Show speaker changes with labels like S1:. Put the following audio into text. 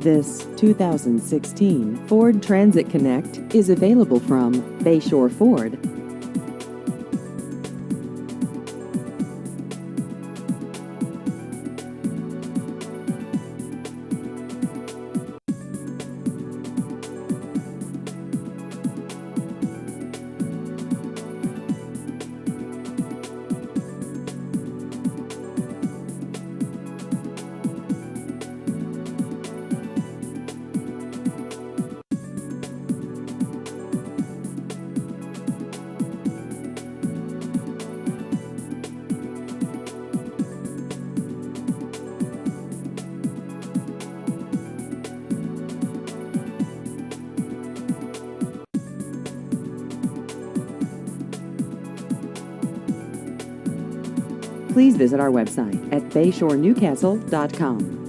S1: This 2016 Ford Transit Connect is available from Bayshore Ford. Please visit our website at bayshorenewcastle.com.